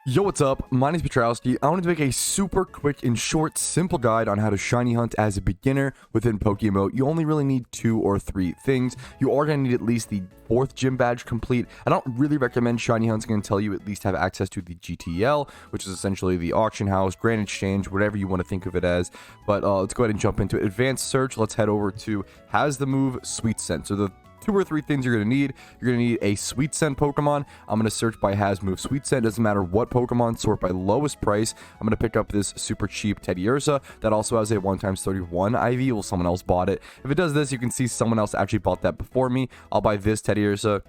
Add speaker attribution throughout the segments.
Speaker 1: Yo, what's up? My name is Patrouski. I wanted to make a super quick and short, simple guide on how to shiny hunt as a beginner within PokeMMO. You only really need 2 or 3 things. You are going to need at least the 4th gym badge complete. I don't really recommend shiny hunting until you at least have access to the GTL, which is essentially the auction house, grand exchange, whatever you want to think of it as. But let's go ahead and jump into it. Advanced search. Let's head over to has the move Sweet Scent. So the 2 or 3 things you're going to need. You're going to need a Sweet Scent Pokemon. I'm going to search by has move Sweet Scent. Doesn't matter what Pokemon, sort by lowest price. I'm going to pick up this super cheap Teddiursa that also has a 1x31 IV. Well, someone else bought it. If it does this, you can see someone else actually bought that before me. I'll buy this Teddiursa.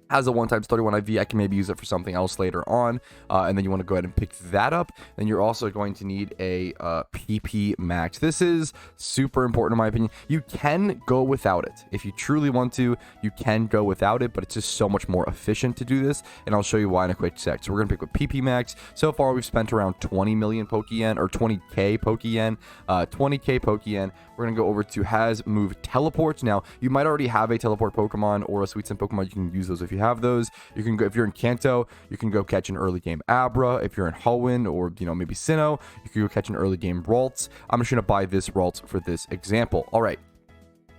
Speaker 1: Has a 1x31 IV. I can maybe use it for something else later on. And then you want to go ahead and pick that up. Then you're also going to need a PP Max. This is super important in my opinion. You can go without it. If you truly want to, you can go without it, but it's just so much more efficient to do this. And I'll show you why in a quick sec. So we're going to pick up PP Max. So far, we've spent around 20 million Pokeyen, or 20k Pokeyen. 20k Pokeyen. We're going to go over to has move Teleport. Now, you might already have a Teleport Pokemon or a Sweet Scent Pokemon. You can use those if you have those. You can go, if you're in Kanto, you can go catch an early game Abra. If you're in Hoenn or maybe Sinnoh, you can go catch an early game Ralts. I'm just gonna buy this Ralts for this example. All right,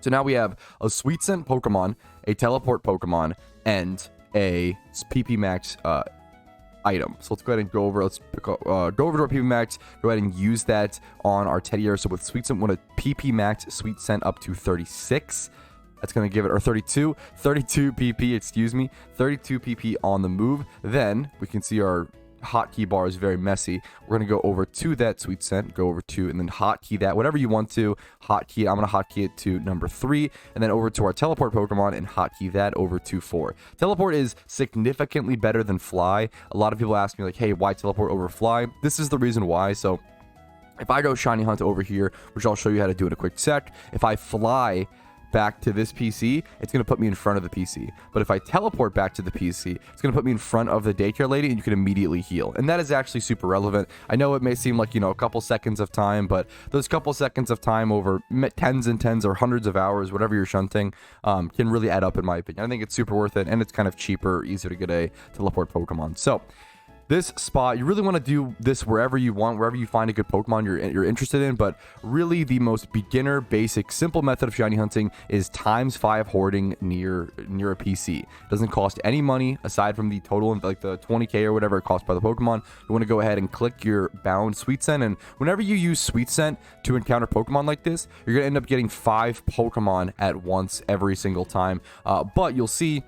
Speaker 1: so now we have a Sweet Scent Pokemon, a Teleport Pokemon, and a PP Max item. So let's go ahead and go over. Let's go over to our PP Max. Go ahead and use that on our Teddiursa. So with Sweet Scent, we want a PP Max Sweet Scent up to 36. That's going to give it, or 32 PP, excuse me, 32 PP on the move. Then we can see our hotkey bar is very messy. We're going to go over to that Sweet Scent, go over to, and then hotkey that, whatever you want to, hotkey. I'm going to hotkey it to number 3, and then over to our Teleport Pokemon and hotkey that over to 4. Teleport is significantly better than Fly. A lot of people ask me like, hey, why Teleport over Fly? This is the reason why. So if I go shiny hunt over here, which I'll show you how to do in a quick sec, if I fly back to this PC, it's going to put me in front of the PC. But if I teleport back to the PC, it's going to put me in front of the daycare lady and you can immediately heal. And that is actually super relevant. I know it may seem like, a couple seconds of time, but those couple seconds of time over tens and tens or hundreds of hours, whatever you're shunting, can really add up in my opinion. I think it's super worth it, and it's kind of cheaper, easier to get a teleport Pokemon. So this spot, you really want to do this wherever you want, wherever you find a good Pokemon you're interested in, but really the most beginner, basic, simple method of shiny hunting is ×5 hoarding near a PC. It doesn't cost any money aside from the total, like the 20k or whatever it costs by the Pokemon. You want to go ahead and click your bound Sweet Scent, and whenever you use Sweet Scent to encounter Pokemon like this, you're going to end up getting 5 Pokemon at once every single time, but you'll see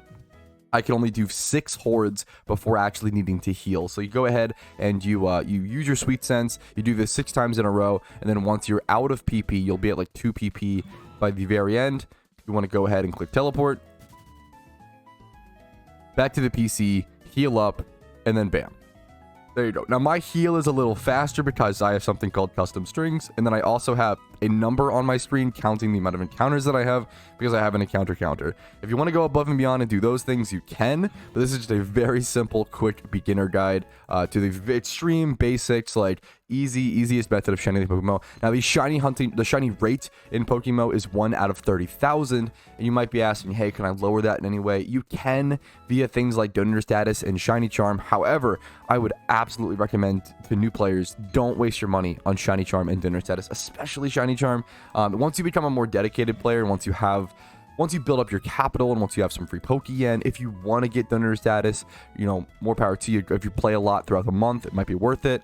Speaker 1: I can only do 6 hordes before actually needing to heal. So you go ahead and you use your Sweet Scents. You do this 6 times in a row, and then once you're out of PP, you'll be at like 2 PP by the very end. You want to go ahead and click Teleport back to the PC, heal up, and then bam. There you go. Now my heal is a little faster because I have something called custom strings, and then I also have a number on my screen counting the amount of encounters that I have because I have an encounter counter. If you want to go above and beyond and do those things, you can, but this is just a very simple, quick beginner guide to the extreme basics, like easiest method of shining the Pokemon. Now the shiny rate in PokeMMO is 1 out of 30,000, and you might be asking, hey, can I lower that in any way? You can via things like donor status and shiny charm. However, I would absolutely recommend to new players, don't waste your money on shiny charm and donor status, especially shiny charm. Once you become a more dedicated player, once you build up your capital, and once you have some free Pokeyen, if you want to get donor status, more power to you. If you play a lot throughout the month, it might be worth it.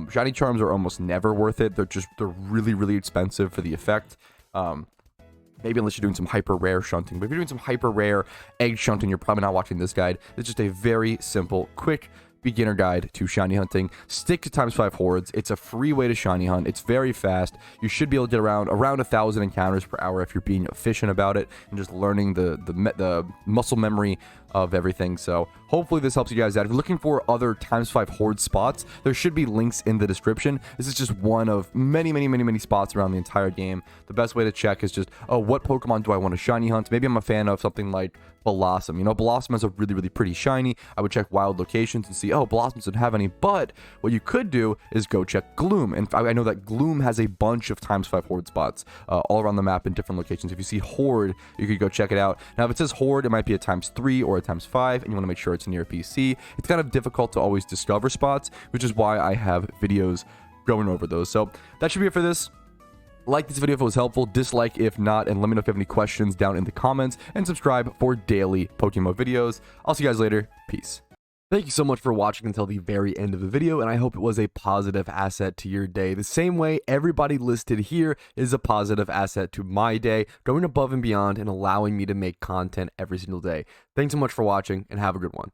Speaker 1: Shiny charms are almost never worth it. They're really, really expensive for the effect. Maybe unless you're doing some hyper rare shunting. But if you're doing some hyper rare egg shunting, you're probably not watching this guide. It's just a very simple, quick beginner guide to shiny hunting. Stick to ×5 hordes. It's a free way to shiny hunt. It's very fast. You should be able to get around 1,000 encounters per hour if you're being efficient about it and just learning the muscle memory of everything. So hopefully this helps you guys out. If you're looking for other ×5 horde spots, there should be links in the description. This is just one of many spots around the entire game. The best way to check is just, what Pokemon do I want to shiny hunt? Maybe I'm a fan of something like Blossom. Blossom has a really pretty shiny. I would check wild locations and see, Blossom doesn't have any. But what you could do is go check Gloom. And I know that Gloom has a bunch of ×5 horde spots all around the map in different locations. If you see Horde, you could go check it out. Now, if it says Horde, it might be a ×3 or a ×5, and you want to make sure it's spots in your PC. It's kind of difficult to always discover spots, which is why I have videos going over those. So that should be it for this. Like this video if it was helpful, dislike if not, and let me know if you have any questions down in the comments, and subscribe for daily PokeMMO videos. I'll see you guys later. Peace. Thank you so much for watching until the very end of the video, and I hope it was a positive asset to your day. The same way everybody listed here is a positive asset to my day, going above and beyond and allowing me to make content every single day. Thanks so much for watching, and have a good one.